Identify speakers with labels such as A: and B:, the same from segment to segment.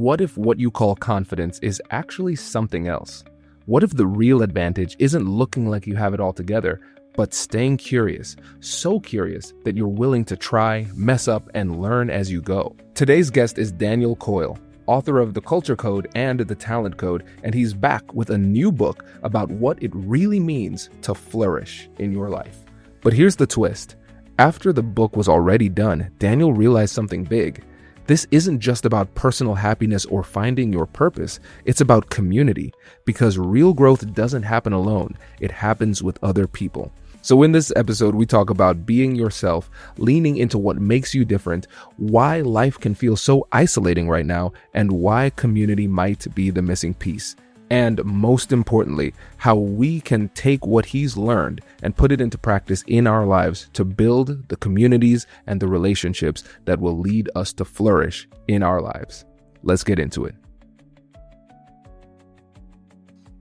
A: what if what you call confidence is actually something else? What if the real advantage isn't looking like you have it all together, but staying curious, so curious that you're willing to try, mess up, and learn as you go? Today's guest is Daniel Coyle, author of The Culture Code and The Talent Code, and he's back with a new book about what it really means to flourish in your life. But here's the twist. After the book was already done, Daniel realized something big. This isn't just about personal happiness or finding your purpose. It's about community, because real growth doesn't happen alone. It happens with other people. So in this episode, we talk about being yourself, leaning into what makes you different, why life can feel so isolating right now, and why community might be the missing piece. And most importantly, how we can take what he's learned and put it into practice in our lives to build the communities and the relationships that will lead us to flourish in our lives. Let's get into it.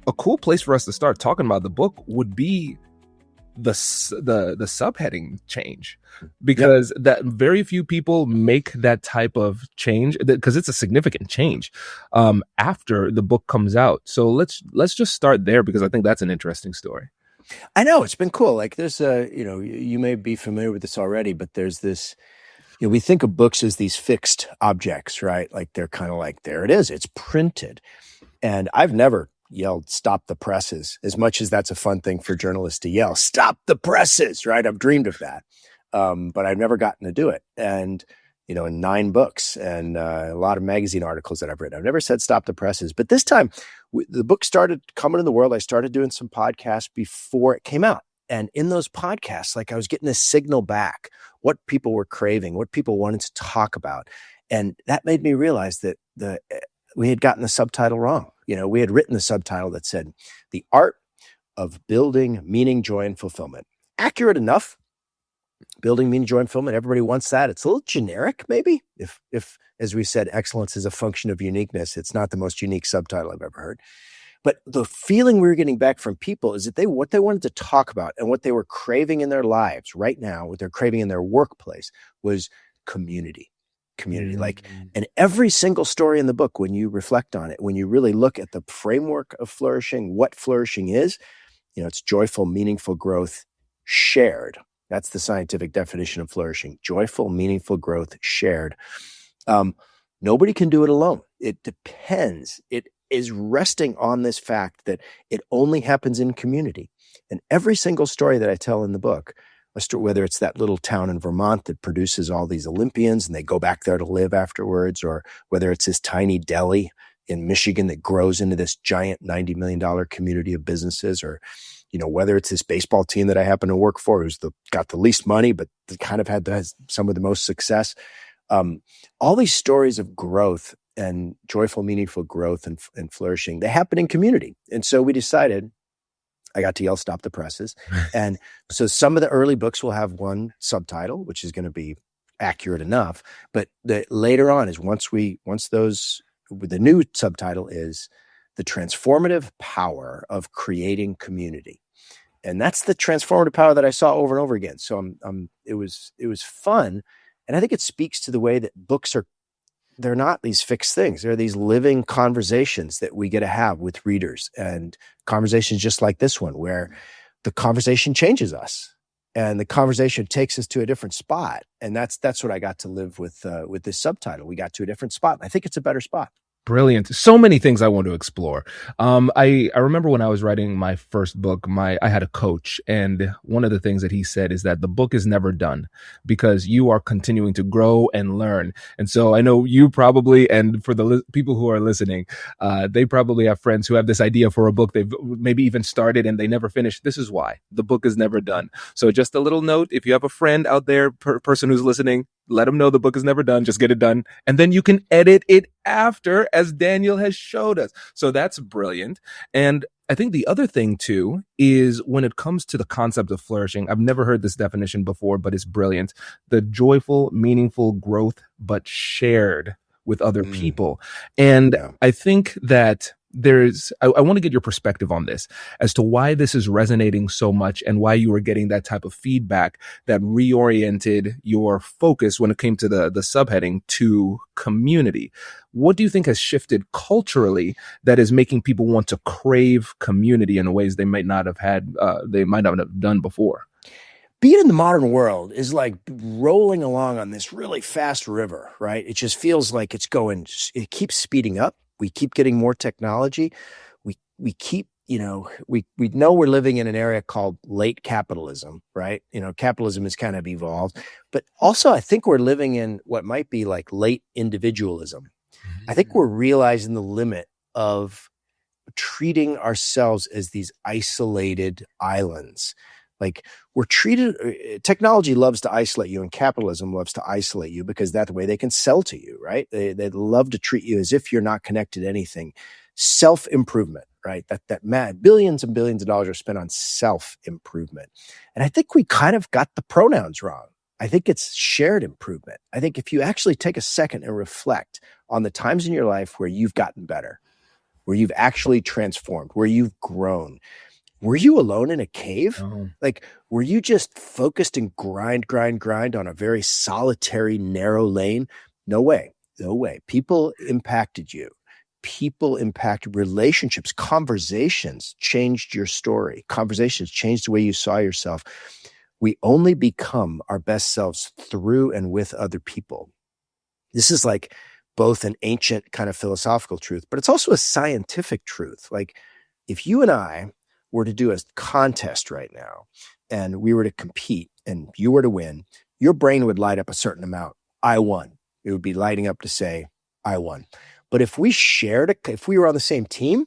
A: A cool place for us to start talking about the book would be the subheading change, because that very few people make that type of change, because it's a significant change after the book comes out. So let's just start there, because I think that's an interesting story.
B: I know, it's been cool. Like there's you may be familiar with this already, but there's this, we think of books as these fixed objects, right? Like they're kind of like, there it is, it's printed. And I've never yelled, "Stop the presses," as much as that's a fun thing for journalists to yell, "Stop the presses," right? I've dreamed of that. But I've never gotten to do it. And, in 9 books and a lot of magazine articles that I've written, I've never said "stop the presses." But this time, the book started coming in the world. I started doing some podcasts before it came out. And in those podcasts, like I was getting this signal back, what people were craving, what people wanted to talk about. And that made me realize that we had gotten the subtitle wrong. We had written the subtitle that said, "The Art of Building Meaning, Joy, and Fulfillment." Accurate enough. Building meaning, joy, and fulfillment. Everybody wants that. It's a little generic, maybe. If as we said, excellence is a function of uniqueness. It's not the most unique subtitle I've ever heard. But the feeling we were getting back from people is that what they wanted to talk about and what they were craving in their lives right now, what they're craving in their workplace, was community. Like, and every single story in the book, when you reflect on it, when you really look at the framework of flourishing, what flourishing is, it's joyful, meaningful growth shared. That's the scientific definition of flourishing. Joyful, meaningful growth shared. Nobody can do it alone. It depends. It is resting on this fact that it only happens in community. And every single story that I tell in the book, whether it's that little town in Vermont that produces all these Olympians and they go back there to live afterwards, or whether it's this tiny deli in Michigan that grows into this giant $90 million community of businesses, or, whether it's this baseball team that I happen to work for who's got the least money, but kind of has some of the most success. All these stories of growth and joyful, meaningful growth and flourishing, they happen in community. And so we decided, I got to yell, "Stop the presses." And so some of the early books will have one subtitle, which is going to be accurate enough. But later on is the new subtitle is "The Transformative Power of Creating Community." And that's the transformative power that I saw over and over again. So it was fun. And I think it speaks to the way that books they're not these fixed things. They're these living conversations that we get to have with readers, and conversations just like this one, where the conversation changes us and the conversation takes us to a different spot. And that's what I got to live with this subtitle. We got to a different spot. I think it's a better spot.
A: Brilliant. So many things I want to explore. I remember when I was writing my first book, I had a coach, and one of the things that he said is that the book is never done, because you are continuing to grow and learn. And so I know you probably, and for the people who are listening, they probably have friends who have this idea for a book. They've maybe even started and they never finished. This is why the book is never done. So just a little note, if you have a friend out there, person who's listening, let them know the book is never done. Just get it done. And then you can edit it after, as Daniel has showed us. So that's brilliant. And I think the other thing too is when it comes to the concept of flourishing, I've never heard this definition before, but it's brilliant. The joyful, meaningful growth, but shared with other people. And I think that I want to get your perspective on this as to why this is resonating so much and why you were getting that type of feedback that reoriented your focus when it came to the subheading to community. What do you think has shifted culturally that is making people want to crave community in ways they might not have done before?
B: Being in the modern world is like rolling along on this really fast river, right? It just feels like it keeps speeding up. We keep getting more technology. We keep, we know we're living in an area called late capitalism, right? Capitalism has kind of evolved, but also I think we're living in what might be like late individualism. I think we're realizing the limit of treating ourselves as these isolated islands. Like technology loves to isolate you, and capitalism loves to isolate you because that's the way they can sell to you, right? They love to treat you as if you're not connected to anything. Self-improvement, right? That billions and billions of dollars are spent on self-improvement. And I think we kind of got the pronouns wrong. I think it's shared improvement. I think if you actually take a second and reflect on the times in your life where you've gotten better, where you've actually transformed, where you've grown, were you alone in a cave?
A: Oh.
B: Like, were you just focused and grind on a very solitary, narrow lane? No way. People impacted you. People impacted relationships. Conversations changed your story. Conversations changed the way you saw yourself. We only become our best selves through and with other people. This is like both an ancient kind of philosophical truth, but it's also a scientific truth. Like, if you and I were to do a contest right now and we were to compete and you were to win, your brain would light up a certain amount. I won. It would be lighting up to say, I won. But if we were on the same team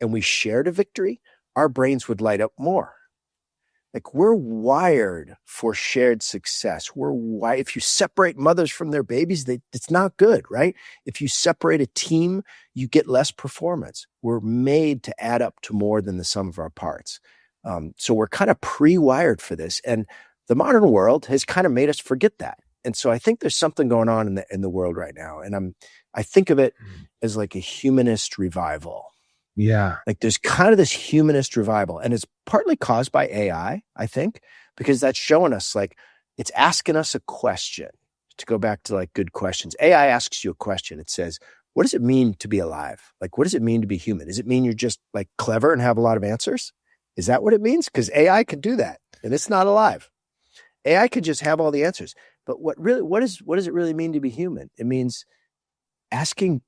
B: and we shared a victory, our brains would light up more. Like, we're wired for shared success. If you separate mothers from their babies, it's not good, right? If you separate a team, you get less performance. We're made to add up to more than the sum of our parts. So we're kind of pre-wired for this. And the modern world has kind of made us forget that. And so I think there's something going on in the world right now. And I think of it as like a humanist revival.
A: Yeah.
B: Like, there's kind of this humanist revival, and it's partly caused by AI, I think, because that's showing us, like, it's asking us a question. To go back to like good questions, AI asks you a question. It says, what does it mean to be alive? Like, what does it mean to be human? Does it mean you're just like clever and have a lot of answers? Is that what it means? Because AI could do that, and it's not alive. AI could just have all the answers. But what does it really mean to be human? It means asking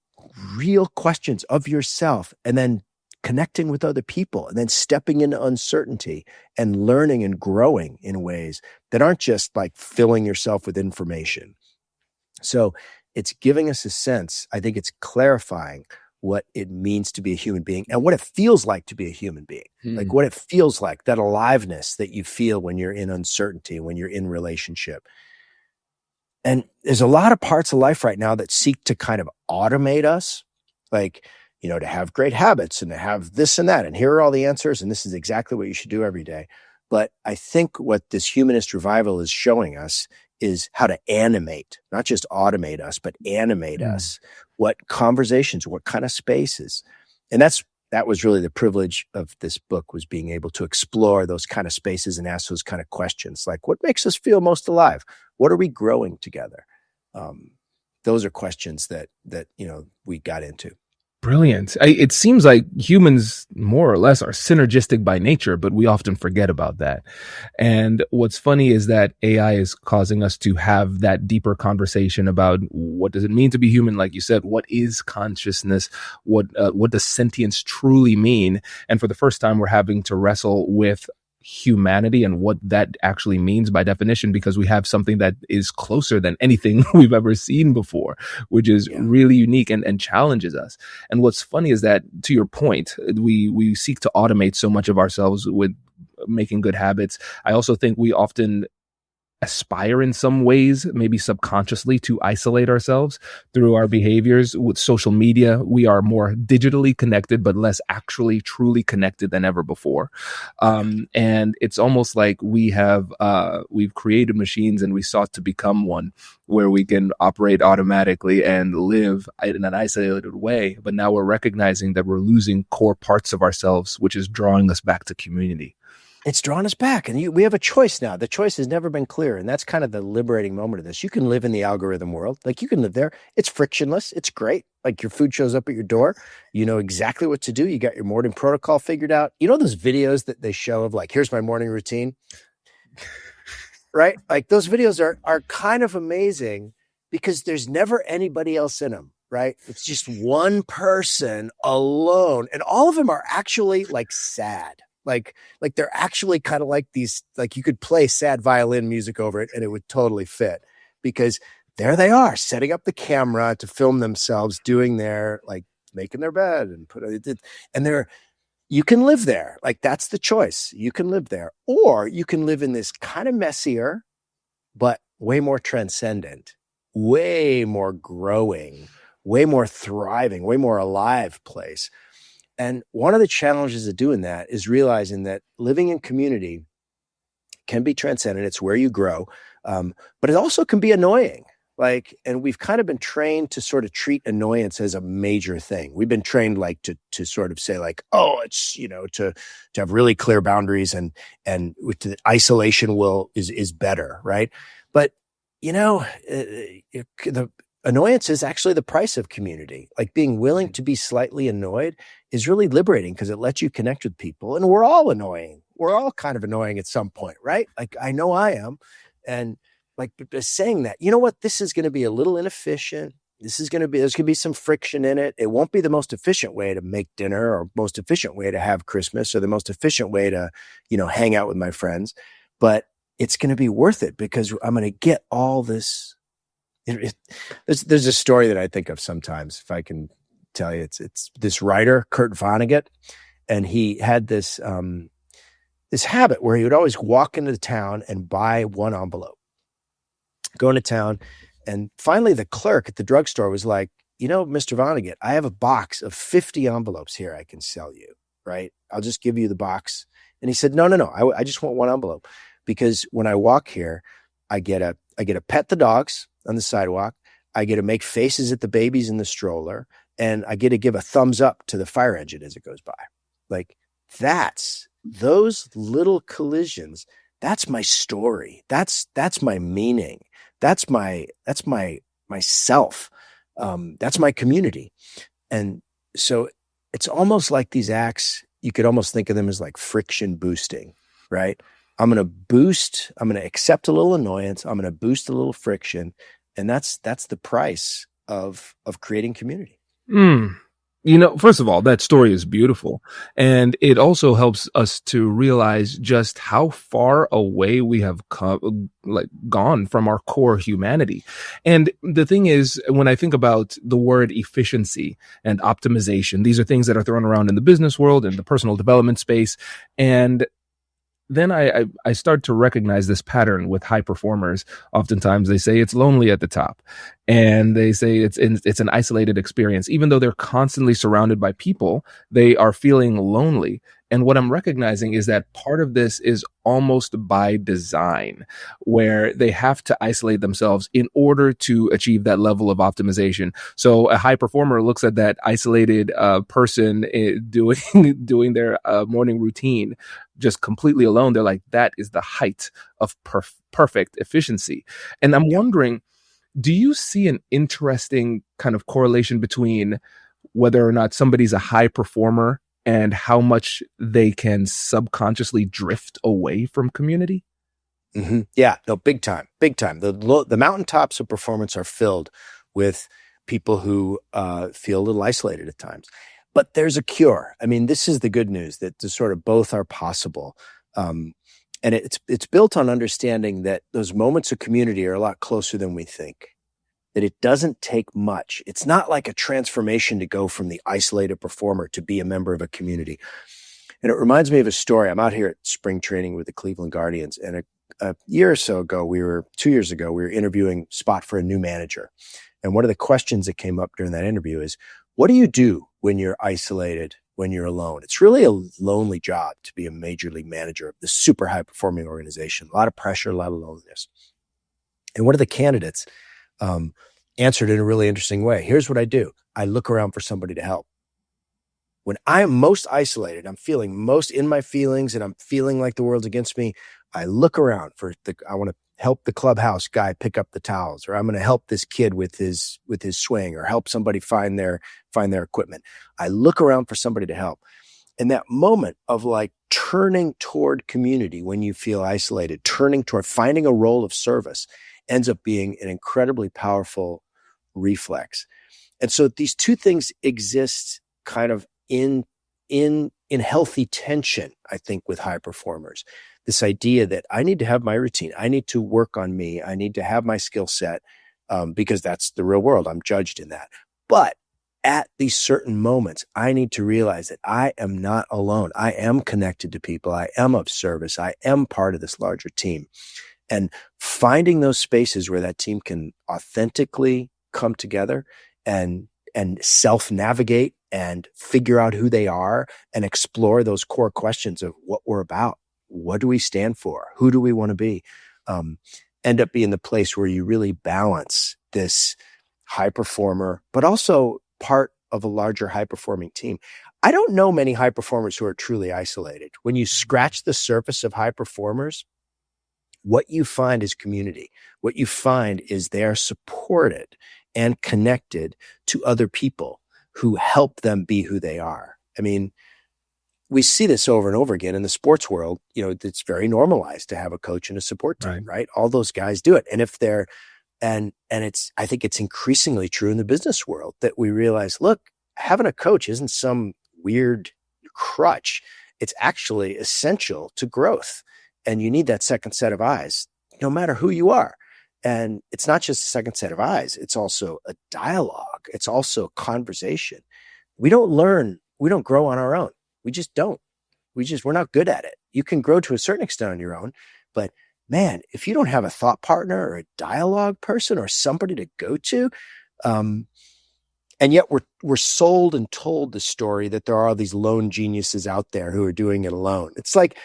B: real questions of yourself and then connecting with other people and then stepping into uncertainty and learning and growing in ways that aren't just like filling yourself with information. So it's giving us a sense. I think it's clarifying what it means to be a human being and what it feels like to be a human being. Like, what it feels like, that aliveness that you feel when you're in uncertainty, when you're in relationship. And there's a lot of parts of life right now that seek to kind of automate us, like, to have great habits and to have this and that. And here are all the answers. And this is exactly what you should do every day. But I think what this humanist revival is showing us is how to animate, not just automate us, but animate us. What conversations, what kind of spaces. And that was really the privilege of this book, was being able to explore those kind of spaces and ask those kind of questions. Like, what makes us feel most alive? What are we growing together? Those are questions that we got into.
A: Brilliant. It seems like humans more or less are synergistic by nature, but we often forget about that. And what's funny is that AI is causing us to have that deeper conversation about what does it mean to be human? Like you said, what is consciousness? What does sentience truly mean? And for the first time, we're having to wrestle with humanity and what that actually means by definition, because we have something that is closer than anything we've ever seen before, which is really unique and challenges us. And what's funny is that, to your point, we seek to automate so much of ourselves with making good habits. I also think we often aspire in some ways, maybe subconsciously, to isolate ourselves through our behaviors. With social media, we are more digitally connected, but less actually truly connected than ever before. And it's almost like we've created machines and we sought to become one where we can operate automatically and live in an isolated way. But now we're recognizing that we're losing core parts of ourselves, which is drawing us back to community.
B: It's drawn us back, and we have a choice now. The choice has never been clear, and that's kind of the liberating moment of this. You can live in the algorithm world. Like, you can live there. It's frictionless. It's great. Like, your food shows up at your door. You know exactly what to do. You got your morning protocol figured out. You know those videos that they show of, like, here's my morning routine, right? Like, those videos are kind of amazing because there's never anybody else in them, right? It's just one person alone, and all of them are actually like sad. Like they're actually kind of like these, like you could play sad violin music over it and it would totally fit, because there they are setting up the camera to film themselves doing their, like, making their bed and you can live there. Like, that's the choice. You can live there, or you can live in this kind of messier, but way more transcendent, way more growing, way more thriving, way more alive place. And one of the challenges of doing that is realizing that living in community can be transcendent. It's where you grow. But it also can be annoying. Like, and we've kind of been trained to sort of treat annoyance as a major thing. We've been trained like to sort of say, like, oh, it's, to have really clear boundaries and with the isolation is better. Right. But, the annoyance is actually the price of community. Like, being willing to be slightly annoyed is really liberating because it lets you connect with people. And we're all annoying. We're all kind of annoying at some point, right? Like, I know I am. And like, saying that, you know what, this is going to be a little inefficient. There's going to be some friction in it. It won't be the most efficient way to make dinner, or most efficient way to have Christmas, or the most efficient way to, hang out with my friends. But it's going to be worth it because I'm going to get all this. There's a story that I think of sometimes, if I can tell you. It's this writer, Kurt Vonnegut, and he had this habit where he would always walk into town and buy one envelope, go into town, and finally the clerk at the drugstore was like, Mr. Vonnegut, I have a box of 50 envelopes here I can sell you, right? I'll just give you the box. And he said, no, I just want one envelope, because when I walk here, I get to pet the dogs on the sidewalk. I get to make faces at the babies in the stroller, and I get to give a thumbs up to the fire engine as it goes by. Like, those little collisions. That's my story. That's my meaning. That's my self. That's my community. And so it's almost like these acts, you could almost think of them as like friction boosting, right? I'm going to accept a little annoyance. I'm going to boost a little friction. And that's the price of creating community.
A: First of all, that story is beautiful. And it also helps us to realize just how far away we have gone from our core humanity. And the thing is, when I think about the word efficiency and optimization, these are things that are thrown around in the business world and the personal development space. And then I start to recognize this pattern with high performers. Oftentimes they say it's lonely at the top, and they say it's an isolated experience. Even though they're constantly surrounded by people, they are feeling lonely. And what I'm recognizing is that part of this is almost by design, where they have to isolate themselves in order to achieve that level of optimization. So a high performer looks at that isolated person doing their morning routine just completely alone. They're like, that is the height of perfect efficiency. And I'm wondering, do you see an interesting kind of correlation between whether or not somebody's a high performer and how much they can subconsciously drift away from community?
B: Mm-hmm. Yeah, no, big time. The mountaintops of performance are filled with people who feel a little isolated at times. But there's a cure. I mean, this is the good news, that the sort of both are possible. And it's built on understanding that those moments of community are a lot closer than we think, that it doesn't take much. It's not like a transformation to go from the isolated performer to be a member of a community. And it reminds me of a story. I'm out here at spring training with the Cleveland Guardians, and a year or so ago, 2 years ago, we were interviewing Spot for a new manager. And one of the questions that came up during that interview is, what do you do when you're isolated, when you're alone? It's really a lonely job to be a major league manager of this super high performing organization. A lot of pressure, a lot of loneliness. And one of the candidates answered in a really interesting way. Here's what I do. I look around for somebody to help. When I am most isolated, I'm feeling most in my feelings and I'm feeling like the world's against me, I look around I want to help the clubhouse guy pick up the towels, or I'm going to help this kid with his swing, or help somebody find their equipment. I look around for somebody to help. And that moment of like turning toward community when you feel isolated, turning toward finding a role of service, ends up being an incredibly powerful reflex. And so these two things exist kind of in healthy tension, I think, with high performers. This idea that I need to have my routine. I need to work on me. I need to have my skill set because that's the real world. I'm judged in that. But at these certain moments, I need to realize that I am not alone. I am connected to people. I am of service. I am part of this larger team. And finding those spaces where that team can authentically come together and self-navigate and figure out who they are and explore those core questions of what we're about. What do we stand for? Who do we want to be? End up being the place where you really balance this high performer, but also part of a larger high performing team. I don't know many high performers who are truly isolated. When you scratch the surface of high performers, what you find is community. What you find is they are supported and connected to other people who help them be who they are. I mean, we see this over and over again in the sports world. You know, it's very normalized to have a coach and a support team, right? All those guys do it. And if they're, and I think it's increasingly true in the business world that we realize, look, having a coach isn't some weird crutch. It's actually essential to growth. And you need that second set of eyes, no matter who you are. And it's not just a second set of eyes. It's also a dialogue. It's also conversation. We don't grow on our own. We just don't. We're not good at it. You can grow to a certain extent on your own, but man, if you don't have a thought partner or a dialogue person or somebody to go to, and yet we're sold and told the story that there are these lone geniuses out there who are doing it alone. It's like,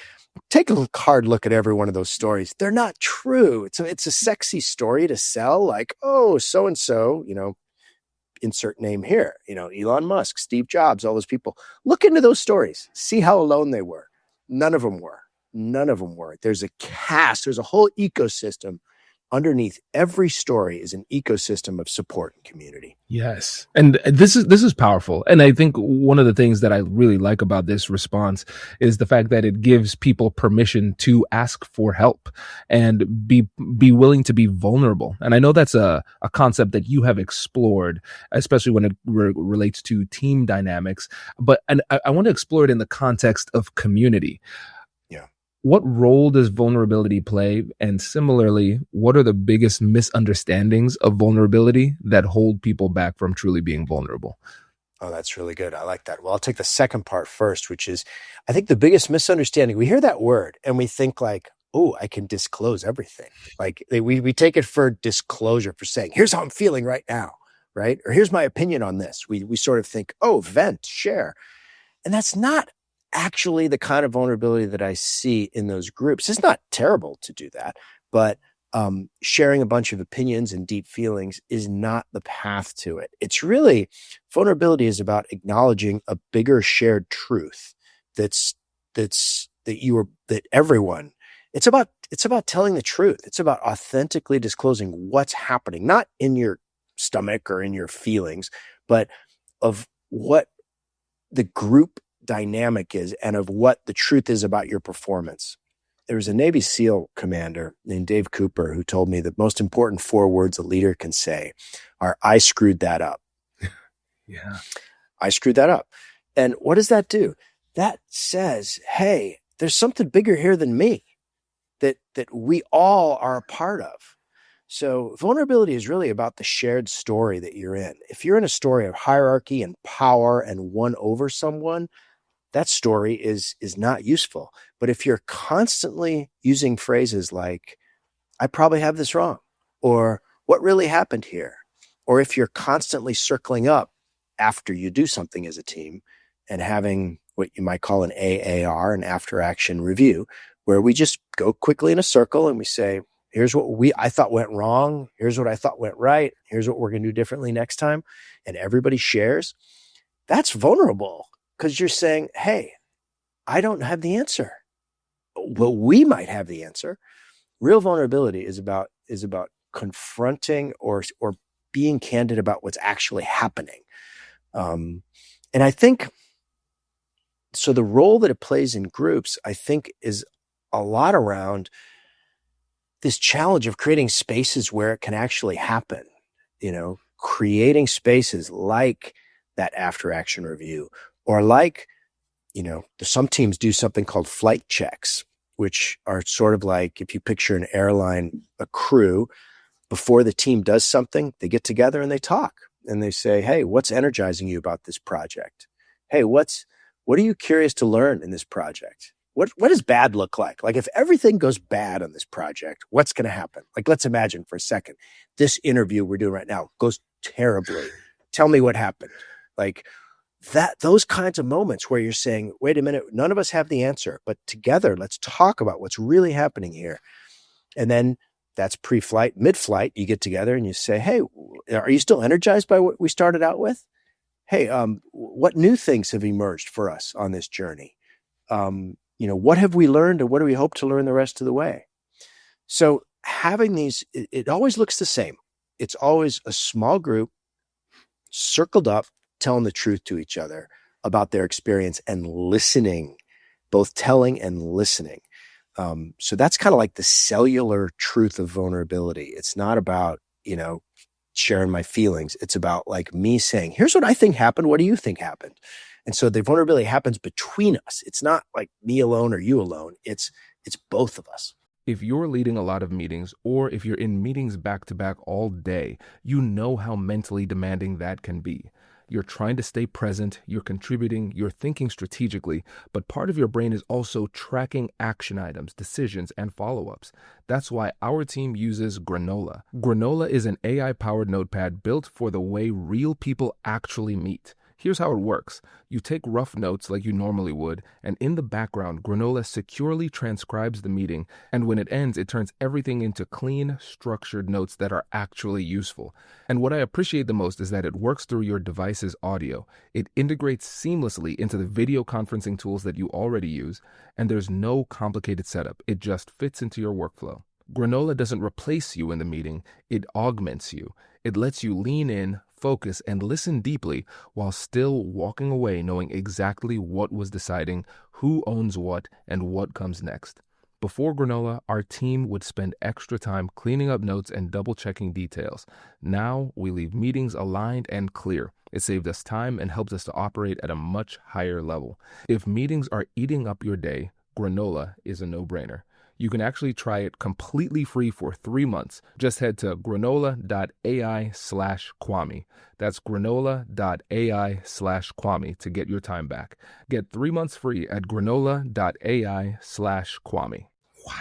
B: take a hard look at every one of those stories. They're not true. It's a sexy story to sell, like, oh, so-and-so, insert name here, Elon Musk, Steve Jobs, all those people. Look into those stories. See how alone they were. None of them were. There's a cast, there's a whole ecosystem. Underneath every story is an ecosystem of support and community.
A: Yes. And this is powerful. And I think one of the things that I really like about this response is the fact that it gives people permission to ask for help and be willing to be vulnerable. And I know that's a concept that you have explored, especially when it relates to team dynamics. But I want to explore it in the context of community. What role does vulnerability play? And similarly, what are the biggest misunderstandings of vulnerability that hold people back from truly being vulnerable?
B: Oh, that's really good. I like that. Well, I'll take the second part first, which is, I think the biggest misunderstanding, we hear that word and we think like, oh, I can disclose everything. Like we take it for disclosure, for saying, here's how I'm feeling right now, right? Or here's my opinion on this. We sort of think, oh, vent, share. And that's not actually the kind of vulnerability that I see in those groups. It's not terrible to do that, but sharing a bunch of opinions and deep feelings is not the path to it. It's really, vulnerability is about acknowledging a bigger shared truth that everyone, it's about telling the truth. It's about authentically disclosing what's happening, not in your stomach or in your feelings, but of what the group dynamic is and of what the truth is about your performance. There was a Navy SEAL commander named Dave Cooper who told me the most important 4 words a leader can say are, I screwed that up.
A: Yeah.
B: I screwed that up. And what does that do? That says, hey, there's something bigger here than me that we all are a part of. So vulnerability is really about the shared story that you're in. If you're in a story of hierarchy and power and won over someone, that story is not useful. But if you're constantly using phrases like, I probably have this wrong, or what really happened here, or if you're constantly circling up after you do something as a team and having what you might call an AAR, an after action review, where we just go quickly in a circle and we say, here's what I thought went wrong. Here's what I thought went right. Here's what we're going to do differently next time. And everybody shares. That's vulnerable because you're saying, hey, I don't have the answer. Well, we might have the answer. Real vulnerability is about confronting or being candid about what's actually happening. And I think, so the role that it plays in groups, I think, is a lot around this challenge of creating spaces where it can actually happen, creating spaces like that after action review, or like, some teams do something called flight checks, which are sort of like, if you picture an airline, a crew, before the team does something, they get together and they talk and they say, hey, what's energizing you about this project? Hey, what are you curious to learn in this project? What does bad look like? Like if everything goes bad on this project, what's going to happen? Like, let's imagine for a second, this interview we're doing right now goes terribly. Tell me what happened. Like those kinds of moments where you're saying, wait a minute, none of us have the answer, but together, let's talk about what's really happening here. And then that's pre-flight, mid-flight, you get together and you say, hey, are you still energized by what we started out with? Hey, what new things have emerged for us on this journey? What have we learned and what do we hope to learn the rest of the way? So having these, it always looks the same. It's always a small group circled up, telling the truth to each other about their experience and listening, both telling and listening. So that's kind of like the cellular truth of vulnerability. It's not about, sharing my feelings. It's about like me saying, here's what I think happened. What do you think happened? And so the vulnerability happens between us. It's not like me alone or you alone. It's both of us.
A: If you're leading a lot of meetings, or if you're in meetings back to back all day, you know how mentally demanding that can be. You're trying to stay present, you're contributing, you're thinking strategically, but part of your brain is also tracking action items, decisions, and follow-ups. That's why our team uses Granola. Granola is an AI-powered notepad built for the way real people actually meet. Here's how it works. You take rough notes like you normally would, and in the background, Granola securely transcribes the meeting, and when it ends, it turns everything into clean, structured notes that are actually useful. And what I appreciate the most is that it works through your device's audio. It integrates seamlessly into the video conferencing tools that you already use, and there's no complicated setup. It just fits into your workflow. Granola doesn't replace you in the meeting, it augments you. It lets you lean in, focus, and listen deeply while still walking away knowing exactly what was deciding, who owns what, and what comes next. Before Granola, our team would spend extra time cleaning up notes and double-checking details. Now, we leave meetings aligned and clear. It saved us time and helps us to operate at a much higher level. If meetings are eating up your day, Granola is a no-brainer. You can actually try it completely free for 3 months. Just head to granola.ai/Kwame. That's granola.ai/Kwame to get your time back. Get 3 months free at granola.ai/Kwame. Wow.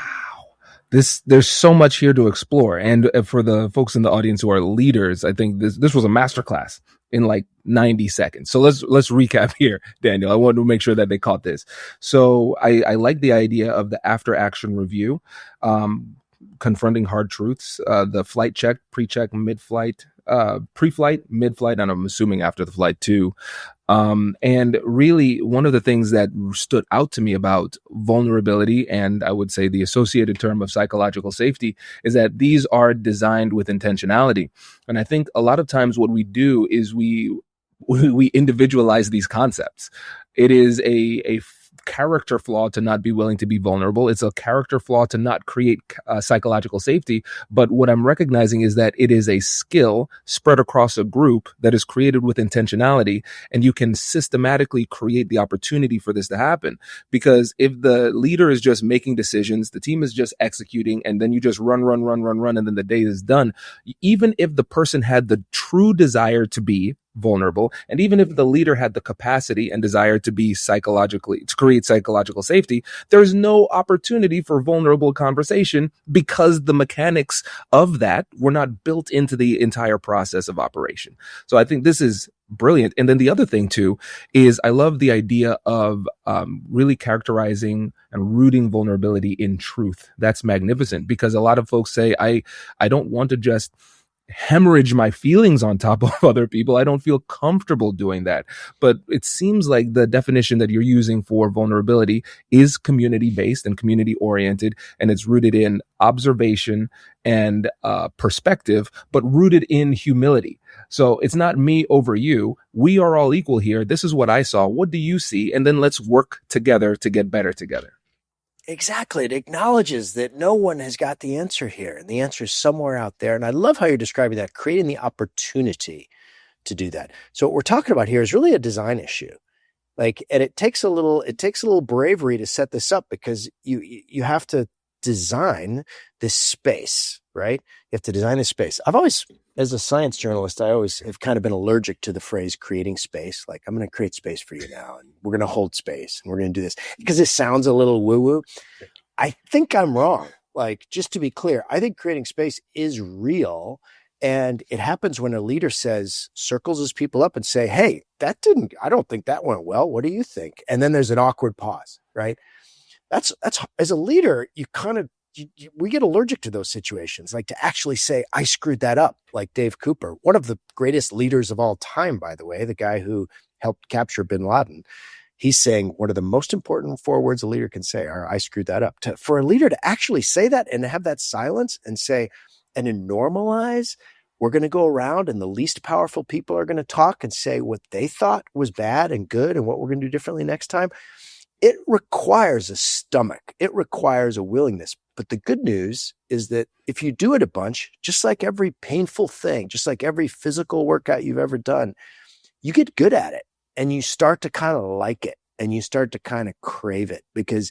A: There's so much here to explore. And for the folks in the audience who are leaders, I think this was a masterclass in like 90 seconds. So let's recap here, Daniel. I wanted to make sure that they caught this. So I like the idea of the after action review, confronting hard truths, the flight check, pre-check, mid-flight, pre-flight, mid-flight, and I'm assuming after the flight too. And really one of the things that stood out to me about vulnerability, and I would say the associated term of psychological safety, is that these are designed with intentionality. And I think a lot of times what we do is we individualize these concepts. It is a character flaw to not be willing to be vulnerable. It's a character flaw to not create psychological safety. But what I'm recognizing is that it is a skill spread across a group that is created with intentionality, and you can systematically create the opportunity for this to happen. Because if the leader is just making decisions, the team is just executing, and then you just run, and then the day is done. Even if the person had the true desire to be vulnerable. And even if the leader had the capacity and desire to create psychological safety, there's no opportunity for vulnerable conversation because the mechanics of that were not built into the entire process of operation. So I think this is brilliant. And then the other thing too is I love the idea of really characterizing and rooting vulnerability in truth. That's magnificent, because a lot of folks say, I don't want to just hemorrhage my feelings on top of other people. I don't feel comfortable doing that. But it seems like the definition that you're using for vulnerability is community based and community oriented, and it's rooted in observation and perspective, but rooted in humility. So it's not me over you. We are all equal here. This is what I saw. What do you see? And then let's work together to get better together.
B: Exactly. It acknowledges that no one has got the answer here, and the answer is somewhere out there. And I love how you're describing that, creating the opportunity to do that. So what we're talking about here is really a design issue. And it takes a little bravery to set this up, because you have to design this space, right? You have to design this space. I've always, as a science journalist, I always have kind of been allergic to the phrase creating space. Like, I'm going to create space for you now, and we're going to hold space, and we're going to do this, because it sounds a little woo-woo. I think I'm wrong. Like, just to be clear, I think creating space is real. And it happens when a leader circles his people up and say, hey, I don't think that went well. What do you think? And then there's an awkward pause, right? That's as a leader, we get allergic to those situations, like to actually say, I screwed that up, like Dave Cooper, one of the greatest leaders of all time, by the way, the guy who helped capture bin Laden. He's saying one of the most important 4 words a leader can say are, I screwed that up. For a leader to actually say that and have that silence and say, and to normalize, we're going to go around and the least powerful people are going to talk and say what they thought was bad and good and what we're going to do differently next time. It requires a stomach. It requires a willingness. But the good news is that if you do it a bunch, just like every painful thing, just like every physical workout you've ever done, you get good at it, and you start to kind of like it, and you start to kind of crave it, because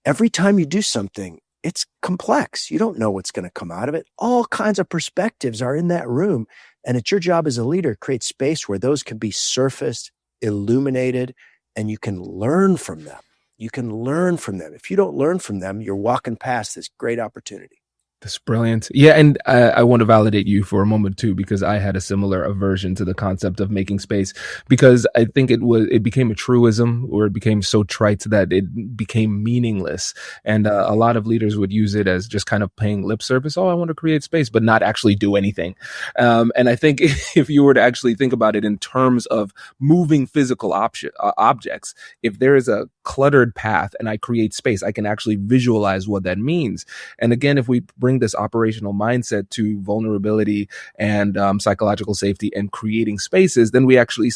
B: every time you do something, it's complex. You don't know what's going to come out of it. All kinds of perspectives are in that room. And it's your job as a leader to create space where those can be surfaced, illuminated, and you can learn from them. You can learn from them. If you don't learn from them, you're walking past this great opportunity.
A: That's brilliant. Yeah, and I want to validate you for a moment too, because I had a similar aversion to the concept of making space, because I think it became a truism, or it became so trite that it became meaningless. And a lot of leaders would use it as just kind of paying lip service. Oh, I want to create space, but not actually do anything. And I think if you were to actually think about it in terms of moving physical objects, if there is a cluttered path and I create space, I can actually visualize what that means. And again, if we bring this operational mindset to vulnerability and psychological safety and creating spaces, then we actually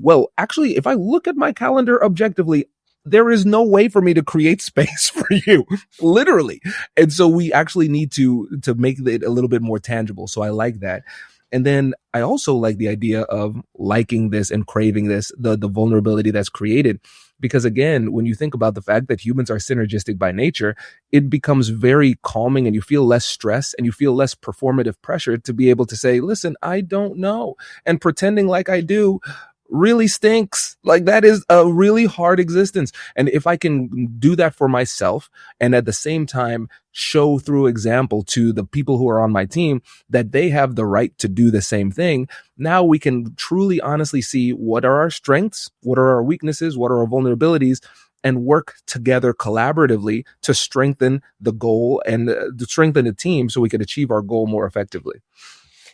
A: well, actually, if I look at my calendar objectively, there is no way for me to create space for you, literally. And so we actually need to make it a little bit more tangible. So I like that. And then I also like the idea of liking this and craving this, the vulnerability that's created. Because again, when you think about the fact that humans are synergistic by nature, it becomes very calming, and you feel less stress and you feel less performative pressure to be able to say, listen, I don't know. And pretending like I do really stinks. Like, that is a really hard existence. And if I can do that for myself, and at the same time show through example to the people who are on my team that they have the right to do the same thing, now we can truly honestly see what are our strengths, what are our weaknesses, what are our vulnerabilities, and work together collaboratively to strengthen the goal and to strengthen the team so we can achieve our goal more effectively.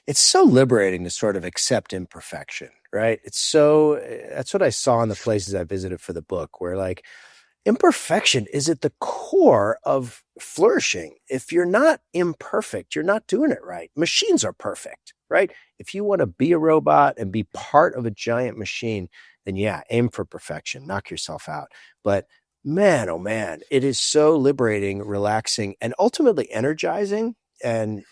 B: It's so liberating to sort of accept imperfection, right? That's what I saw in the places I visited for the book, where like imperfection is at the core of flourishing. If you're not imperfect, you're not doing it right. Machines are perfect, right? If you want to be a robot and be part of a giant machine, then yeah, aim for perfection, knock yourself out. But man, oh man, it is so liberating, relaxing, and ultimately energizing and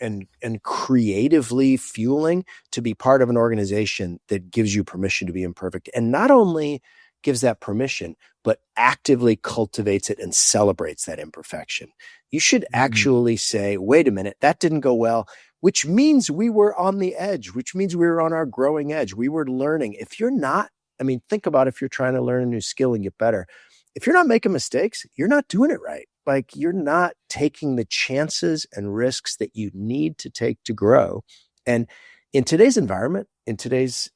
B: creatively fueling to be part of an organization that gives you permission to be imperfect, and not only gives that permission, but actively cultivates it and celebrates that imperfection. You should actually say, wait a minute, that didn't go well. which means we were on the edge, which means we were on our growing edge. We were learning. If you're not, I mean, think about if you're trying to learn a new skill and get better. If you're not making mistakes, you're not doing it right. Like you're not taking the chances and risks that you need to take to grow. And in today's environment, in today's,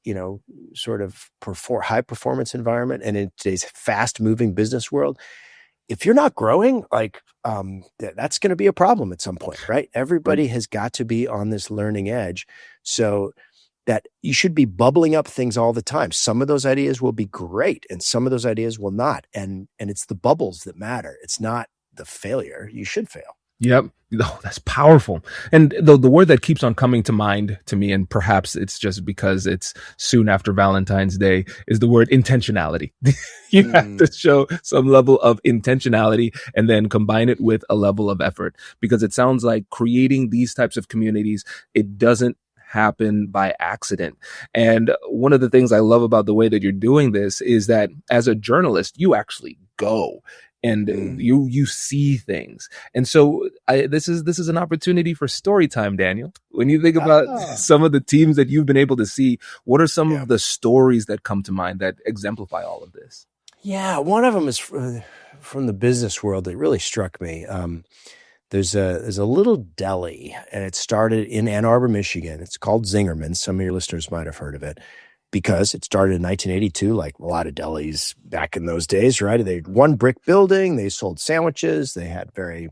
B: sort of high performance environment, and in today's fast moving business world, if you're not growing, that's going to be a problem at some point, right? Everybody has got to be on this learning edge. So that you should be bubbling up things all the time. Some of those ideas will be great and some of those ideas will not. And it's the bubbles that matter. It's not the failure. You should fail.
A: Yep. Oh, that's powerful. And the word that keeps on coming to mind to me, and perhaps it's just because it's soon after Valentine's Day, is the word intentionality. You have to show some level of intentionality and then combine it with a level of effort, because it sounds like creating these types of communities, it doesn't happen by accident. And one of the things I love about the way that you're doing this is that as a journalist, you actually go and you see things. And so this is an opportunity for story time, Daniel. When you think about some of the teams that you've been able to see, what are some of the stories that come to mind that exemplify all of this?
B: Yeah, one of them is from the business world that really struck me. There's a little deli, and it started in Ann Arbor, Michigan. It's called Zingerman's. Some of your listeners might have heard of it because it started in 1982, like a lot of delis back in those days, right? They had one brick building. They sold sandwiches. Their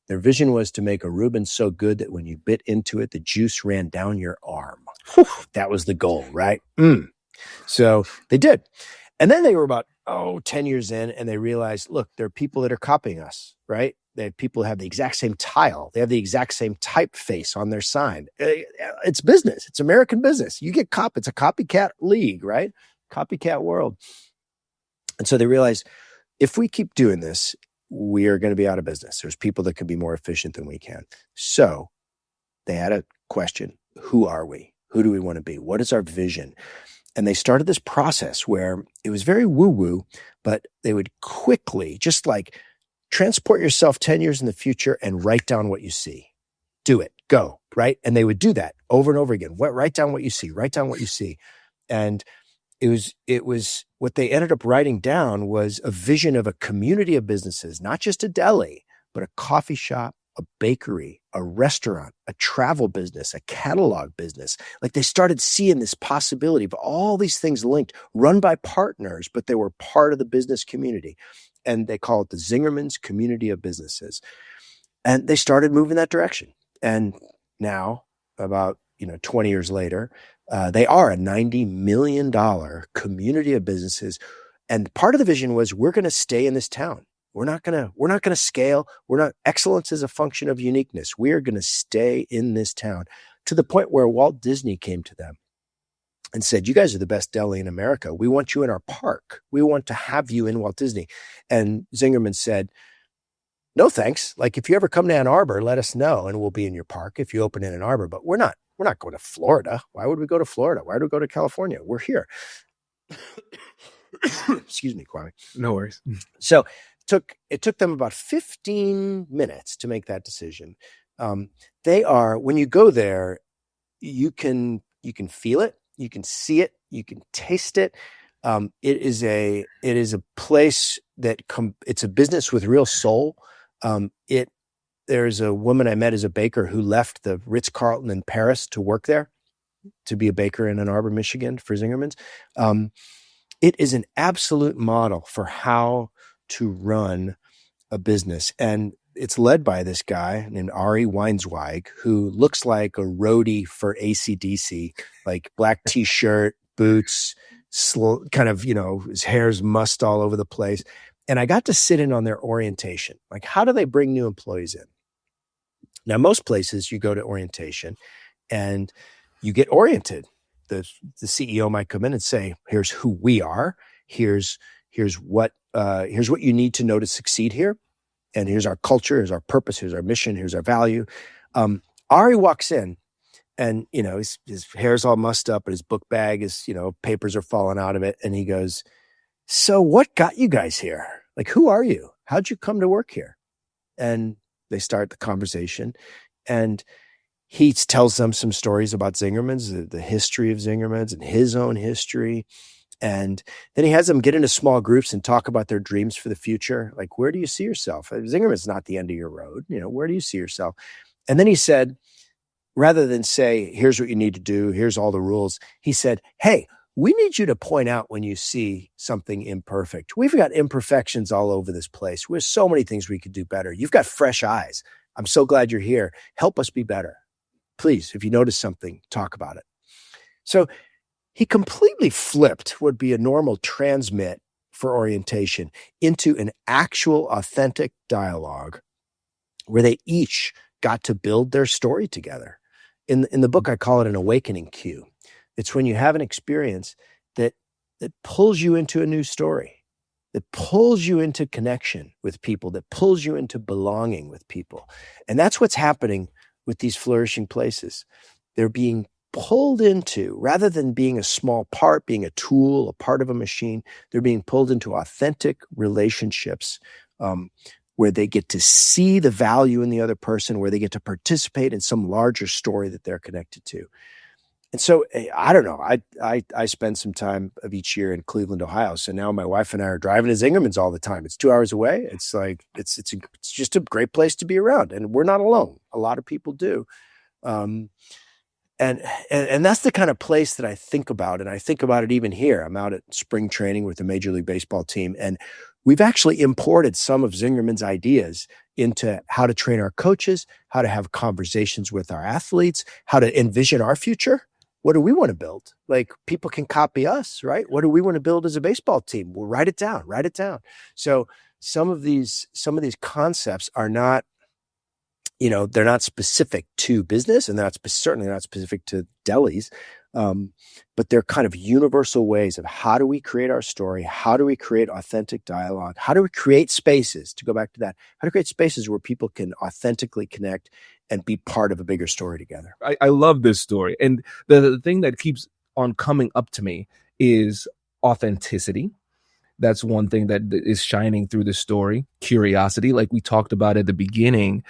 B: vision was to make a Reuben so good that when you bit into it, the juice ran down your arm. That was the goal, right? So they did. And then they were about, 10 years in, and they realized, look, there are people that are copying us, right? They have people who have the exact same tile. They have the exact same typeface on their sign. It's business. It's American business. You get it's a copycat league, right? Copycat world. And so they realized, if we keep doing this, we are going to be out of business. There's people that can be more efficient than we can. So they had a question. Who are we? Who do we want to be? What is our vision? And they started this process where it was very woo-woo, but they would quickly just like transport yourself 10 years in the future and write down what you see. Do it. Go. Right? And they would do that over and over again. Write down what you see. Write down what you see. And it was what they ended up writing down was a vision of a community of businesses, not just a deli, but a coffee shop, a bakery, a restaurant, a travel business, a catalog business. Like they started seeing this possibility of all these things linked, run by partners, but they were part of the business community. And they call it the Zingerman's Community of Businesses. And they started moving that direction. And now, about 20 years later, they are a $90 million community of businesses. And part of the vision was, we're going to stay in this town. We're not going to scale. Excellence is a function of uniqueness. We are going to stay in this town, to the point where Walt Disney came to them and said, you guys are the best deli in America. We want you in our park. We want to have you in Walt Disney. And Zingerman said, no, thanks. Like, if you ever come to Ann Arbor, let us know and we'll be in your park if you open in Ann Arbor. But we're not going to Florida. Why would we go to Florida? Why do we go to California? We're here. Excuse me, Kwame.
A: No worries.
B: So it took them about 15 minutes to make that decision. When you go there, you can feel it, you can see it, you can taste it. It is a place that it's a business with real soul. There's a woman I met as a baker who left the Ritz-Carlton in Paris to work there, to be a baker in Ann Arbor, Michigan for Zingerman's. It is an absolute model for how to run a business. And it's led by this guy named Ari Weinzweig, who looks like a roadie for AC/DC, like black t-shirt, boots, kind of, his hair's mussed all over the place. And I got to sit in on their orientation. Like, how do they bring new employees in? Now, most places you go to orientation and you get oriented. The CEO might come in and say, here's who we are. Here's what you need to know to succeed here. And here's our culture, here's our purpose, here's our mission, here's our value. Ari walks in and, his hair's all mussed up, but his book bag is, papers are falling out of it. And he goes, so what got you guys here? Like, who are you? How'd you come to work here? And they start the conversation, and he tells them some stories about Zingerman's, the history of Zingerman's and his own history. And then he has them get into small groups and talk about their dreams for the future. Like, where do you see yourself? Zingerman's not the end of your road. Where do you see yourself? And then he said, rather than say, here's what you need to do, here's all the rules, he said, hey, we need you to point out when you see something imperfect. We've got imperfections all over this place. There's so many things we could do better. You've got fresh eyes. I'm so glad you're here. Help us be better. Please, if you notice something, talk about it. So he completely flipped what would be a normal transmit for orientation into an actual authentic dialogue where they each got to build their story together. In the book, I call it an awakening cue. It's when you have an experience that pulls you into a new story, that pulls you into connection with people, that pulls you into belonging with people. And that's what's happening with these flourishing places. They're being pulled into, rather than being a small part, being a tool, a part of a machine, they're being pulled into authentic relationships where they get to see the value in the other person, where they get to participate in some larger story that they're connected to. And so, I don't know, I spend some time of each year in Cleveland, Ohio. So now my wife and I are driving to Zingerman's all the time. It's 2 hours away. It's like, it's just a great place to be around. And we're not alone. A lot of people do. And that's the kind of place that I think about. And I think about it even here. I'm out at spring training with the Major League Baseball team. And we've actually imported some of Zingerman's ideas into how to train our coaches, how to have conversations with our athletes, how to envision our future. What do we want to build? Like, people can copy us, right? What do we want to build as a baseball team? We'll write it down. So some of these concepts are not, they're not specific to business, and they're certainly not specific to delis, but they're kind of universal ways of how do we create our story? How do we create authentic dialogue? How do we create spaces, to go back to that, how to create spaces where people can authentically connect and be part of a bigger story together?
A: I love this story. And the thing that keeps on coming up to me is authenticity. That's one thing that is shining through the story. Curiosity, like we talked about at the beginning,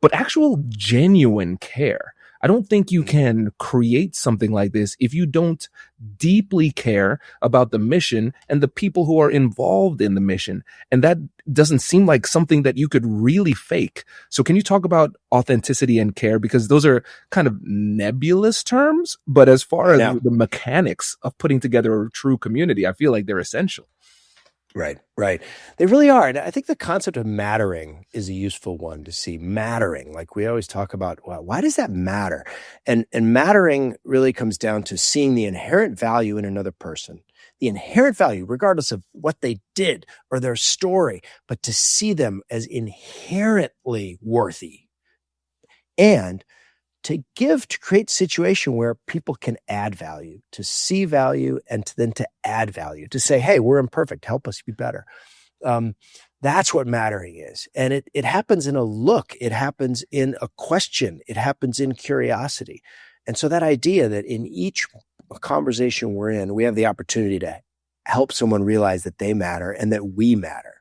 A: but actual genuine care. I don't think you can create something like this if you don't deeply care about the mission and the people who are involved in the mission. And that doesn't seem like something that you could really fake. So can you talk about authenticity and care? Because those are kind of nebulous terms, but as far as the mechanics of putting together a true community, I feel like they're essential.
B: Right. They really are. And I think the concept of mattering is a useful one to see. Mattering, like we always talk about, well, why does that matter? And mattering really comes down to seeing the inherent value in another person, the inherent value, regardless of what they did or their story, but to see them as inherently worthy, and to create a situation where people can add value, to see value, and then to add value, to say, hey, we're imperfect, help us be better. That's what mattering is. And it happens in a look, it happens in a question, it happens in curiosity. And so that idea that in each conversation we're in, we have the opportunity to help someone realize that they matter and that we matter.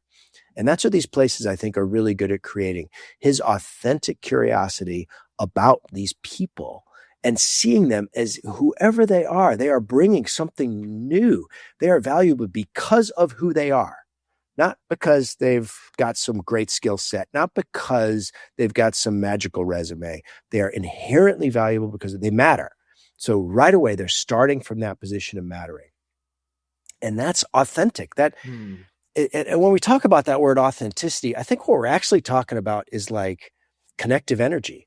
B: And that's what these places, I think, are really good at creating. His authentic curiosity about these people and seeing them as whoever they are bringing something new. They are valuable because of who they are, not because they've got some great skill set, not because they've got some magical resume. They are inherently valuable because they matter. So right away, they're starting from that position of mattering. And that's authentic. And when we talk about that word authenticity, I think what we're actually talking about is like connective energy.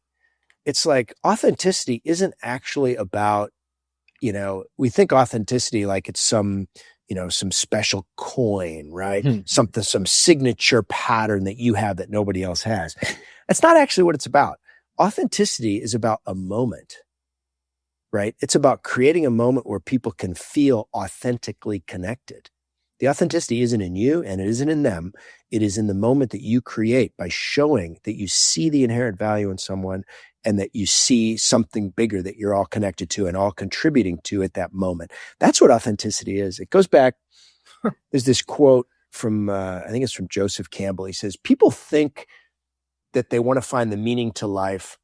B: It's like authenticity isn't actually about, we think authenticity like it's some special coin, right? Some signature pattern that you have that nobody else has. That's not actually what it's about. Authenticity is about a moment, right? It's about creating a moment where people can feel authentically connected. The authenticity isn't in you and it isn't in them. It is in the moment that you create by showing that you see the inherent value in someone and that you see something bigger that you're all connected to and all contributing to at that moment. That's what authenticity is. It goes back, there's this quote from, I think it's from Joseph Campbell. He says, people think that they want to find the meaning to life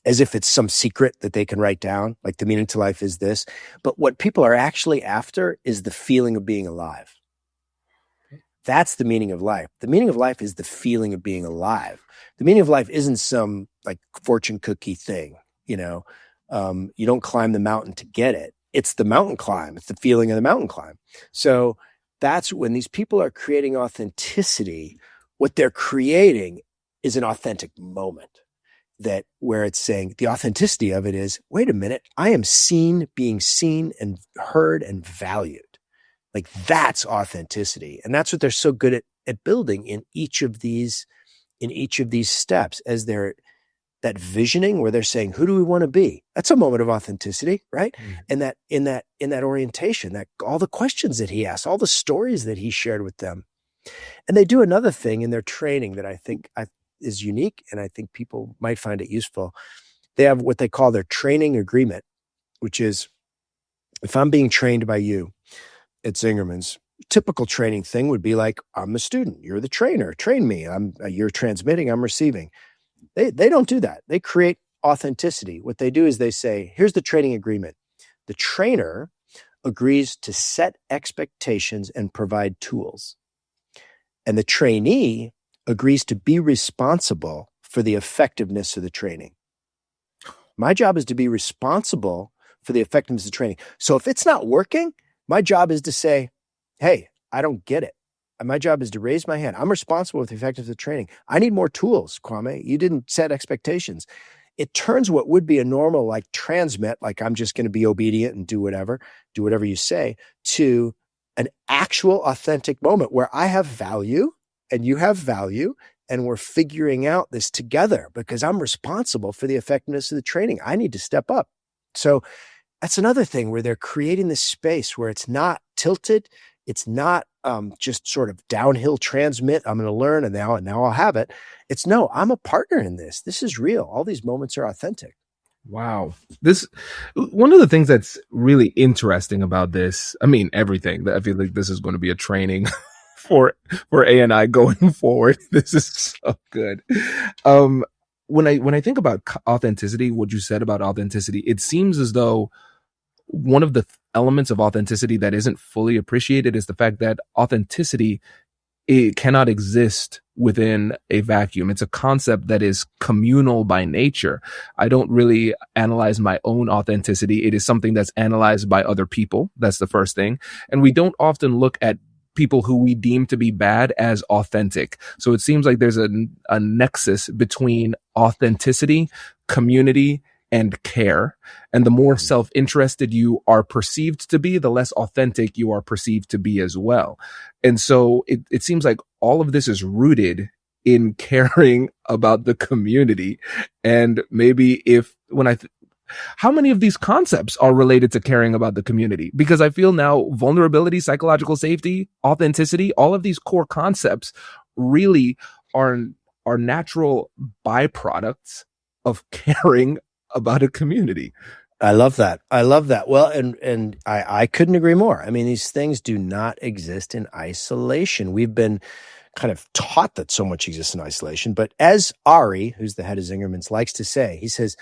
B: as if it's some secret that they can write down, like the meaning to life is this. But what people are actually after is the feeling of being alive. That's the meaning of life. The meaning of life is the feeling of being alive. The meaning of life isn't some like fortune cookie thing, you know. You don't climb the mountain to get it. It's the mountain climb. It's the feeling of the mountain climb. So that's when these people are creating authenticity. What they're creating is an authentic moment, that where it's saying the authenticity of it is, wait a minute, I am being seen and heard and valued. Like that's authenticity. And that's what they're so good at building in each of these steps, as they're that visioning where they're saying, who do we want to be? That's a moment of authenticity, right? Mm. And that in that orientation, that all the questions that he asked, all the stories that he shared with them. And they do another thing in their training that I think is unique, and I think people might find it useful. They have what they call their training agreement, which is, if I'm being trained by you at Zingerman's, typical training thing would be like, I'm the student, you're the trainer, train me. You're transmitting, I'm receiving. They don't do that. They create authenticity. What they do is they say, here's the training agreement. The trainer agrees to set expectations and provide tools. And the trainee agrees to be responsible for the effectiveness of the training. My job is to be responsible for the effectiveness of the training. So if it's not working, my job is to say, hey, I don't get it. And my job is to raise my hand. I'm responsible for the effectiveness of the training. I need more tools, Kwame. You didn't set expectations. It turns what would be a normal, like transmit, like I'm just going to be obedient and do whatever you say, to an actual authentic moment where I have value and you have value, and we're figuring out this together because I'm responsible for the effectiveness of the training. I need to step up. So that's another thing where they're creating this space where it's not tilted. It's not just sort of downhill transmit. I'm going to learn and now I'll have it. It's no, I'm a partner in this. This is real. All these moments are authentic.
A: Wow. One of the things that's really interesting about this, I mean, everything that I feel like this is going to be a training for A&I going forward. This is so good. When I think about authenticity, what you said about authenticity, it seems as though one of the elements of authenticity that isn't fully appreciated is the fact that authenticity, it cannot exist within a vacuum. It's a concept that is communal by nature. I don't really analyze my own authenticity. It is something that's analyzed by other people. That's the first thing. And we don't often look at people who we deem to be bad as authentic. So it seems like there's a nexus between authenticity, community, and care. And the more self-interested you are perceived to be, the less authentic you are perceived to be as well. And so it seems like all of this is rooted in caring about the community. And maybe how many of these concepts are related to caring about the community? Because I feel now vulnerability, psychological safety, authenticity, all of these core concepts really are natural byproducts of caring about a community.
B: I love that. Well, and I couldn't agree more. I mean, these things do not exist in isolation. We've been kind of taught that so much exists in isolation. But as Ari, who's the head of Zingerman's, likes to say, he says,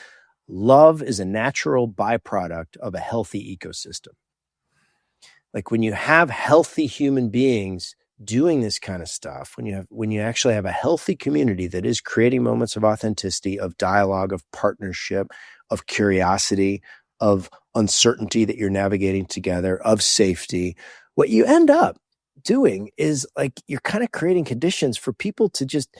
B: love is a natural byproduct of a healthy ecosystem. Like when you have healthy human beings doing this kind of stuff, when you actually have a healthy community that is creating moments of authenticity, of dialogue, of partnership, of curiosity, of uncertainty that you're navigating together, of safety, what you end up doing is like you're kind of creating conditions for people to just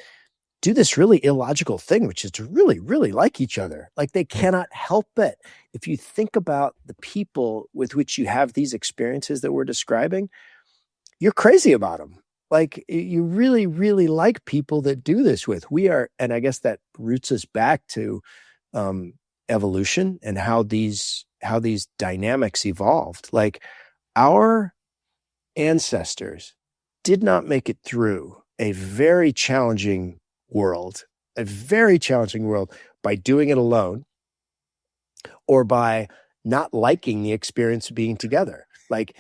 B: do this really illogical thing, which is to really, really like each other. Like they cannot help it. If you think about the people with which you have these experiences that we're describing, you're crazy about them. Like you really, really like people that do this with. And I guess that roots us back to evolution and how these dynamics evolved. Like our ancestors did not make it through a very challenging world by doing it alone or by not liking the experience of being together. Like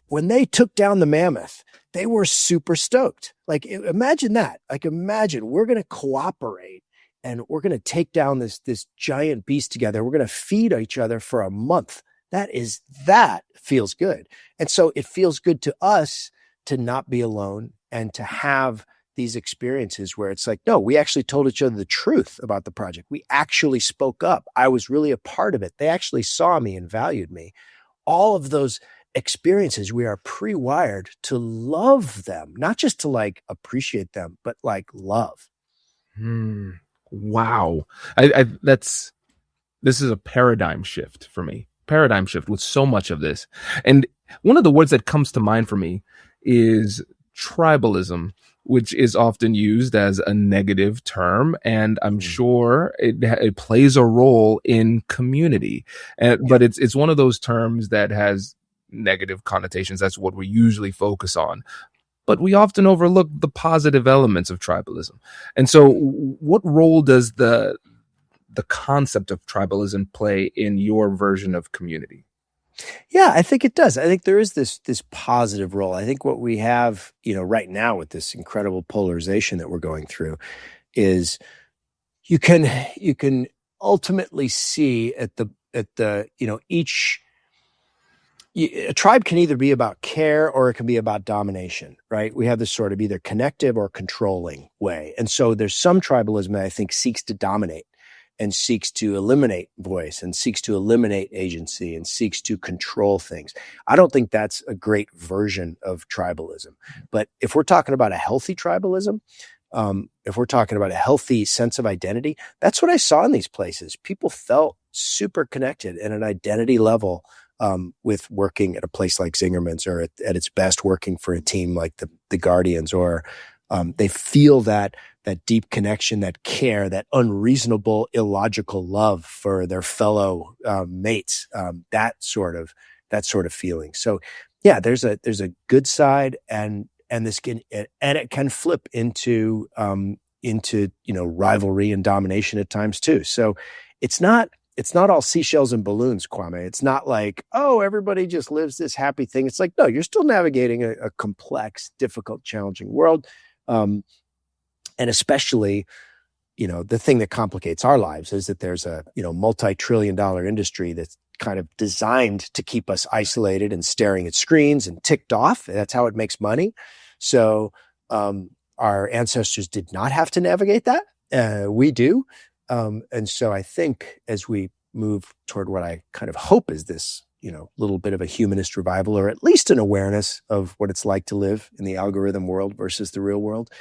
B: when they took down the mammoth, they were super stoked. Like imagine that. Like imagine we're going to cooperate and we're going to take down this giant beast together. We're going to feed each other for a month. That feels good. And so it feels good to us to not be alone and to have these experiences where it's like, no, we actually told each other the truth about the project. We actually spoke up. I was really a part of it. They actually saw me and valued me. All of those experiences, we are pre-wired to love them, not just to like appreciate them, but like love.
A: Wow. This is a paradigm shift for me. Paradigm shift with so much of this. And one of the words that comes to mind for me is tribalism, which is often used as a negative term. And I'm sure it plays a role in community. But it's one of those terms that has negative connotations. That's what we usually focus on. But we often overlook the positive elements of tribalism. And so what role does the concept of tribalism play in your version of community?
B: Yeah, I think it does. I think there is this positive role. I think what we have, right now with this incredible polarization that we're going through is you can ultimately see at the a tribe can either be about care or it can be about domination, right? We have this sort of either connective or controlling way. And so there's some tribalism that I think seeks to dominate and seeks to eliminate voice and seeks to eliminate agency and seeks to control things. I don't think that's a great version of tribalism. But if we're talking about a healthy tribalism, if we're talking about a healthy sense of identity, that's what I saw in these places. People felt super connected at an identity level with working at a place like Zingerman's, or at its best working for a team like the Guardians, or they feel that deep connection, that care, that unreasonable, illogical love for their fellow mates, that sort of feeling. So yeah, there's a good side, and it can flip into rivalry and domination at times too. So it's not all seashells and balloons, Kwame. It's not like, oh, everybody just lives this happy thing. It's like, no, you're still navigating a complex, difficult, challenging world. And especially, the thing that complicates our lives is that there's a, multi-trillion-dollar industry that's kind of designed to keep us isolated and staring at screens and ticked off. That's how it makes money. So our ancestors did not have to navigate that. We do. And so I think as we move toward what I kind of hope is this, little bit of a humanist revival, or at least an awareness of what it's like to live in the algorithm world versus the real world,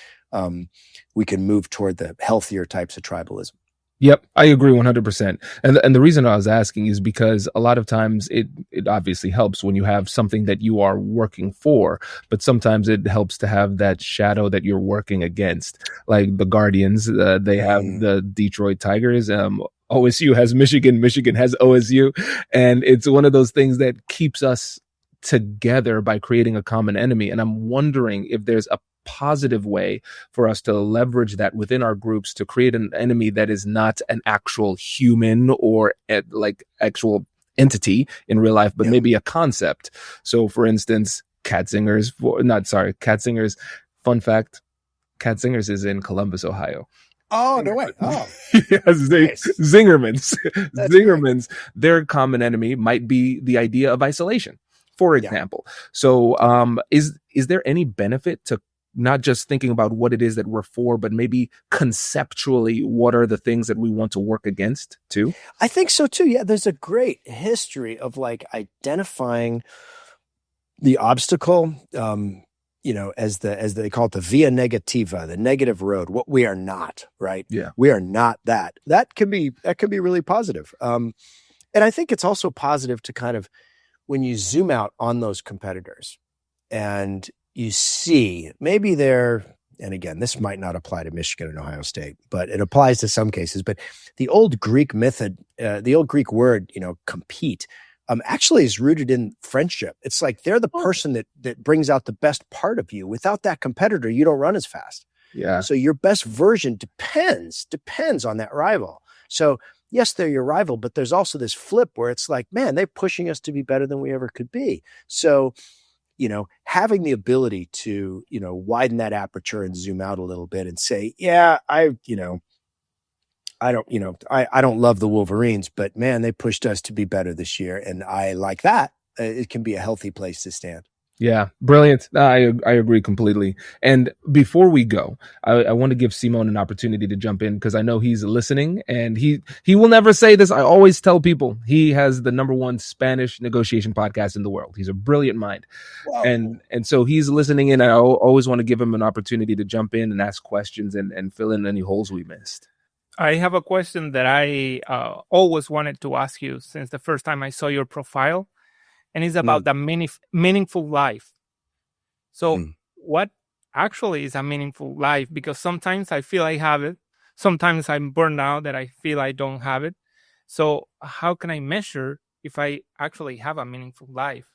B: we can move toward the healthier types of tribalism.
A: Yep, I agree 100%. And the reason I was asking is because a lot of times it obviously helps when you have something that you are working for, but sometimes it helps to have that shadow that you're working against. Like the Guardians, they have the Detroit Tigers. OSU has Michigan has OSU. And it's one of those things that keeps us together by creating a common enemy. And I'm wondering if there's a positive way for us to leverage that within our groups to create an enemy that is not an actual human or actual entity in real life, but maybe a concept. So for instance, Katzingers, fun fact, Katzingers is in Columbus, Ohio.
B: Oh, no way. Oh,
A: yes,
B: nice.
A: Zingerman's. Zingerman's, their common enemy might be the idea of isolation, for example. So is there any benefit to not just thinking about what it is that we're for, but maybe conceptually, what are the things that we want to work against too?
B: I think so too. Yeah, there's a great history of like identifying the obstacle, as they call it, the via negativa, the negative road, what we are not, right?
A: Yeah.
B: We are not that. That can be really positive. And I think it's also positive to kind of, when you zoom out on those competitors and you see maybe and again, this might not apply to Michigan and Ohio State, but it applies to some cases. But the old Greek method, the old Greek word, compete, actually is rooted in friendship. It's like they're the person that brings out the best part of you. Without that competitor, you don't run as fast.
A: Yeah.
B: So your best version depends on that rival. So yes, they're your rival, but there's also this flip where it's like, man, they're pushing us to be better than we ever could be. So, having the ability to, widen that aperture and zoom out a little bit and say, yeah, I don't, I don't love the Wolverines, but man, they pushed us to be better this year. And I like that. It can be a healthy place to stand.
A: Yeah, brilliant. I agree completely. And before we go, I want to give Simon an opportunity to jump in because I know he's listening, and he will never say this. I always tell people he has the #1 Spanish negotiation podcast in the world. He's a brilliant mind.
B: Whoa.
A: And so he's listening in. I always want to give him an opportunity to jump in and ask questions and fill in any holes we missed.
C: I have a question that I always wanted to ask you since the first time I saw your profile, and it's about the meaningful life. So what actually is a meaningful life? Because sometimes I feel I have it. Sometimes I'm burned out that I feel I don't have it. So how can I measure if I actually have a meaningful life?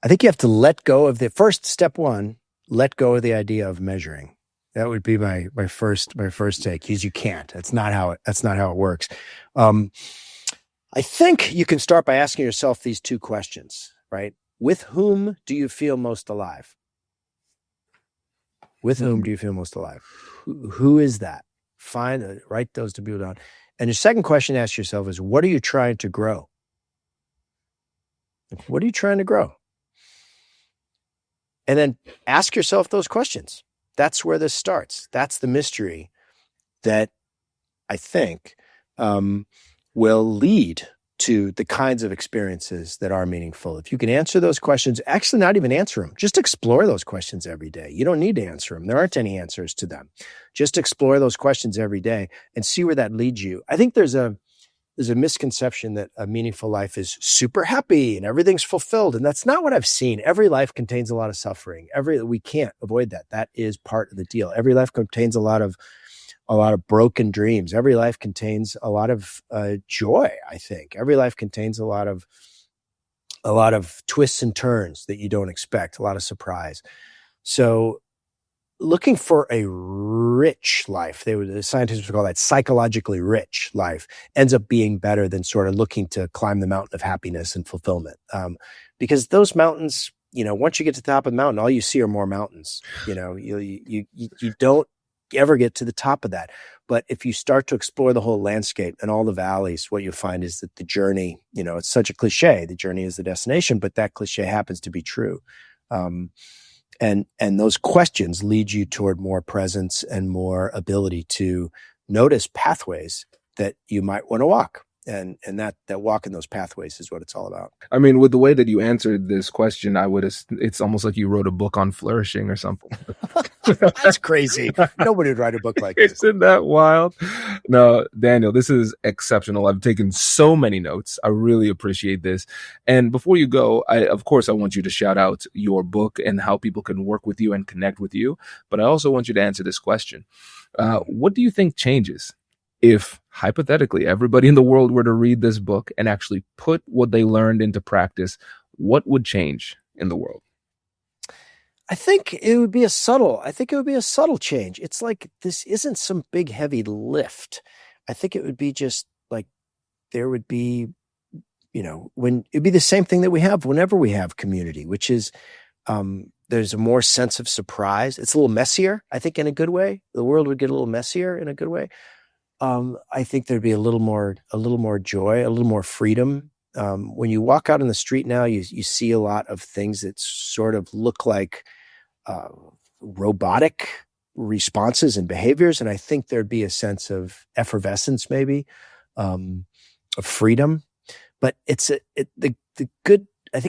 B: I think you have to let go of the first step one, let go of the idea of measuring. That would be my first take, because you can't. That's not how it works. I think you can start by asking yourself these two questions, right? With whom do you feel most alive? With whom do you feel most alive? Who is that? Write those two people down. And your second question to ask yourself is, what are you trying to grow? What are you trying to grow? And then ask yourself those questions. That's where this starts. That's the mystery that I think will lead to the kinds of experiences that are meaningful. If you can answer those questions, actually not even answer them, just explore those questions every day. You don't need to answer them. There aren't any answers to them. Just explore those questions every day and see where that leads you. I think there's a misconception that a meaningful life is super happy and everything's fulfilled. And that's not what I've seen. Every life contains a lot of suffering. We can't avoid that. That is part of the deal. Every life contains a lot of broken dreams. Every life contains a lot of joy, I think. Every life contains a lot of twists and turns that you don't expect, a lot of surprise. So looking for a rich life, the scientists would call that psychologically rich life, ends up being better than sort of looking to climb the mountain of happiness and fulfillment. Because those mountains, once you get to the top of the mountain, all you see are more mountains. You don't ever get to the top of that. But if you start to explore the whole landscape and all the valleys, what you find is that the journey, it's such a cliche, the journey is the destination, but that cliche happens to be true. And those questions lead you toward more presence and more ability to notice pathways that you might want to walk. And that walk in those pathways is what it's all about.
A: I mean, with the way that you answered this question, it's almost like you wrote a book on flourishing or something.
B: That's crazy. Nobody would write a book like this.
A: Isn't that wild? No, Daniel, this is exceptional. I've taken so many notes. I really appreciate this. And before you go, I want you to shout out your book and how people can work with you and connect with you. But I also want you to answer this question. What do you think changes if, hypothetically, everybody in the world were to read this book and actually put what they learned into practice? What would change in the world?
B: I think it would be a subtle change. It's like, this isn't some big heavy lift. I think it would be just like, there would be, when it'd be the same thing that we have whenever we have community, which is, there's a more sense of surprise. It's a little messier, I think, in a good way. The world would get a little messier in a good way. I think there'd be a little more joy, a little more freedom. When you walk out on the street now, you see a lot of things that sort of look like robotic responses and behaviors. And I think there'd be a sense of effervescence, maybe, of freedom. But I think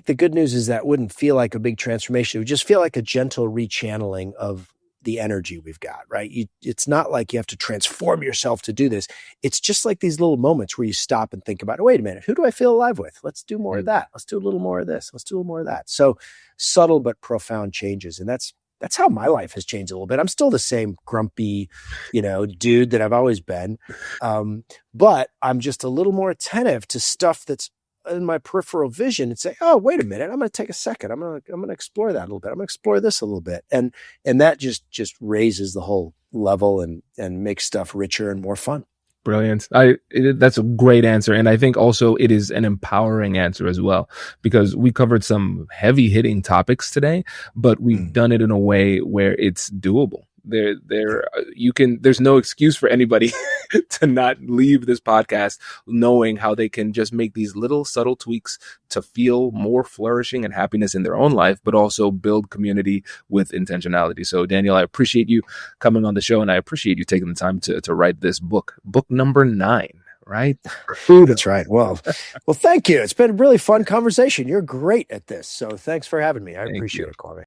B: the good news is that wouldn't feel like a big transformation. It would just feel like a gentle rechanneling of the energy we've got, right? It's not like you have to transform yourself to do this. It's just like these little moments where you stop and think about, wait a minute, who do I feel alive with? Let's do more of that. Let's do a little more of this. Let's do a little more of that. So subtle but profound changes. And that's how my life has changed a little bit. I'm still the same grumpy, dude that I've always been. But I'm just a little more attentive to stuff that's in my peripheral vision and say, oh, wait a minute, I'm going to take a second. I'm going to explore that a little bit. I'm going to explore this a little bit. And that just raises the whole level and makes stuff richer and more fun.
A: Brilliant. That's a great answer. And I think also it is an empowering answer as well, because we covered some heavy hitting topics today, but we've done it in a way where it's doable. There's no excuse for anybody to not leave this podcast knowing how they can just make these little subtle tweaks to feel more flourishing and happiness in their own life, but also build community with intentionality. So Daniel, I appreciate you coming on the show, and I appreciate you taking the time to write this book number 9. Right?
B: That's right. Well, thank you. It's been a really fun conversation. You're great at this. So thanks for having me. I appreciate it, Kwame.